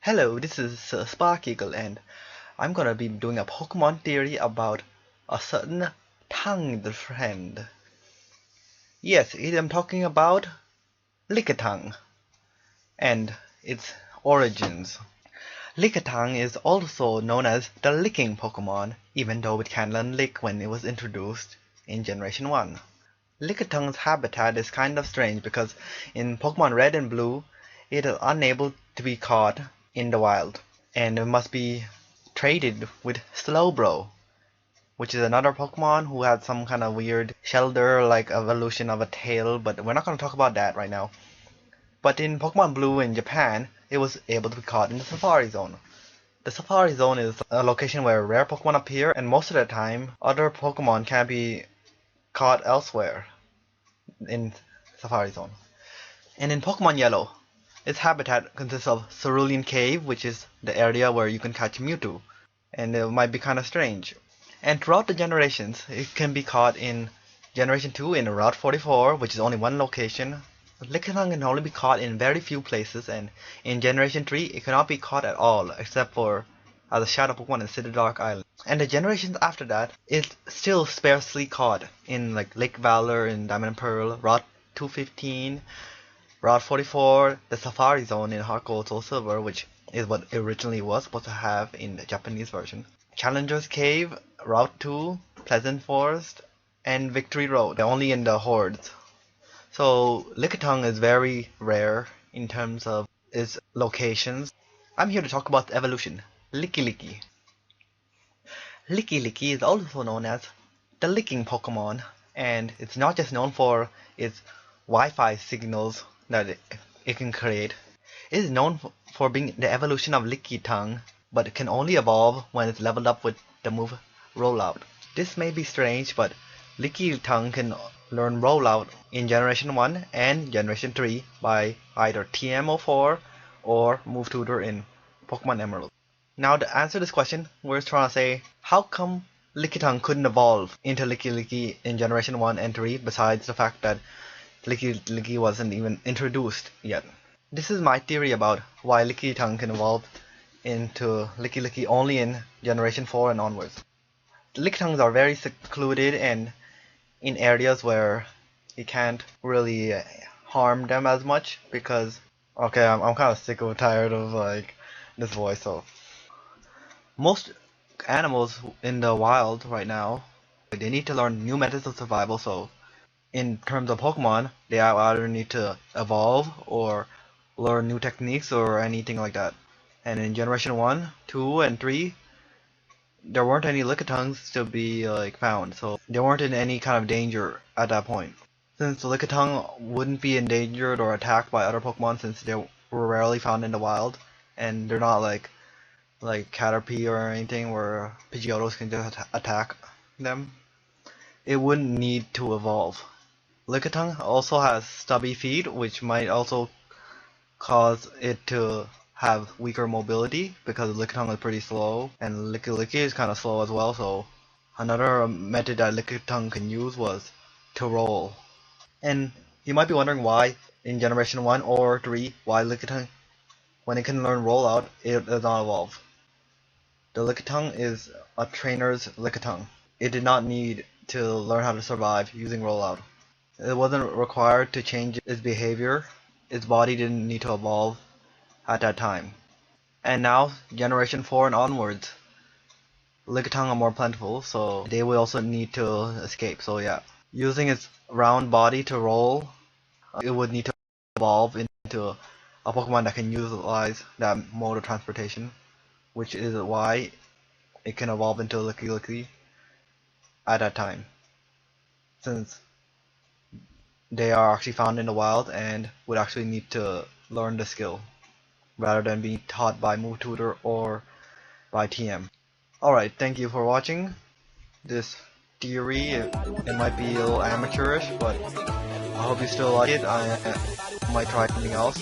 Hello, this is Sparkeagle and I'm gonna be doing a Pokemon theory about a certain tongued friend. Yes, I'm talking about Lickitung and its origins. Lickitung is also known as the licking Pokemon, even though it can learn Lick when it was introduced in Generation 1. Lickitung's habitat is kind of strange because in Pokemon Red and Blue, it is unable to be caught in the wild, and it must be traded with Slowbro, which is another Pokemon who had some kind of weird Shelder-like evolution of a tail, but we're not going to talk about that right now. But in Pokemon Blue in Japan, it was able to be caught in the Safari Zone. The Safari Zone is a location where rare Pokemon appear, and most of the time, other Pokemon can be caught elsewhere in Safari Zone. And in Pokemon Yellow, its habitat consists of Cerulean Cave, which is the area where you can catch Mewtwo, and it might be kind of strange. And throughout the generations, it can be caught in Generation 2 in Route 44, which is only one location. Lickitung can only be caught in very few places, and in Generation 3, it cannot be caught at all, except for as a shadow Pokemon in City Dark Island. And the generations after that, it's still sparsely caught in like Lake Valor in Diamond and Pearl, Route 215, Route 44, the Safari Zone in Heart Gold Soul Silver, which is what it originally was supposed to have in the Japanese version, Challenger's Cave, Route 2, Pleasant Forest, and Victory Road. They're only in the hordes. So Lickitung is very rare in terms of its locations. I'm here to talk about the evolution. Lickilicky. Lickilicky is also known as the licking Pokemon, and it's not just known for its Wi-Fi signals that it can create. It is known for being the evolution of Lickitung, but it can only evolve when it's leveled up with the move Rollout. This may be strange, but Lickitung can learn Rollout in Generation 1 and Generation 3 by either TM04 or Move Tutor in Pokemon Emerald. Now to answer this question, we're trying to say, how come Lickitung couldn't evolve into Lickilicky in Generation 1 and 3 besides the fact that Lickilicky wasn't even introduced yet? This is my theory about why Lickitung can evolve into Lickilicky only in Generation 4 and onwards. Lickitungs are very secluded and in areas where you can't really harm them as much because, okay, I'm kind of sick or tired of like this voice. So most animals in the wild right now, they need to learn new methods of survival. So in terms of Pokemon, they either need to evolve or learn new techniques or anything like that. And in Generation 1, 2, and 3, there weren't any Lickitungs to be like found, so they weren't in any kind of danger at that point. Since the Lickitung wouldn't be endangered or attacked by other Pokemon since they were rarely found in the wild, and they're not like Caterpie or anything where Pidgeotos can just attack them, it wouldn't need to evolve. Lickitung also has stubby feet, which might also cause it to have weaker mobility because Lickitung is pretty slow, and Lickilicky is kind of slow as well, so another method that Lickitung can use was to roll. And you might be wondering why in Generation 1 or 3, why Lickitung, when it can learn Rollout, it does not evolve. The Lickitung is a trainer's Lickitung. It did not need to learn how to survive using Rollout. It wasn't required to change its behavior. Its body didn't need to evolve at that time. And now, Generation 4 and onwards, Lickitung are more plentiful, so they will also need to escape. So yeah, using its round body to roll, it would need to evolve into a Pokemon that can utilize that mode of transportation, which is why it can evolve into Lickilicky at that time, since they are actually found in the wild and would actually need to learn the skill rather than being taught by Move Tutor or by TM. Alright, thank you for watching this theory. It might be a little amateurish, but I hope you still like it. I might try something else.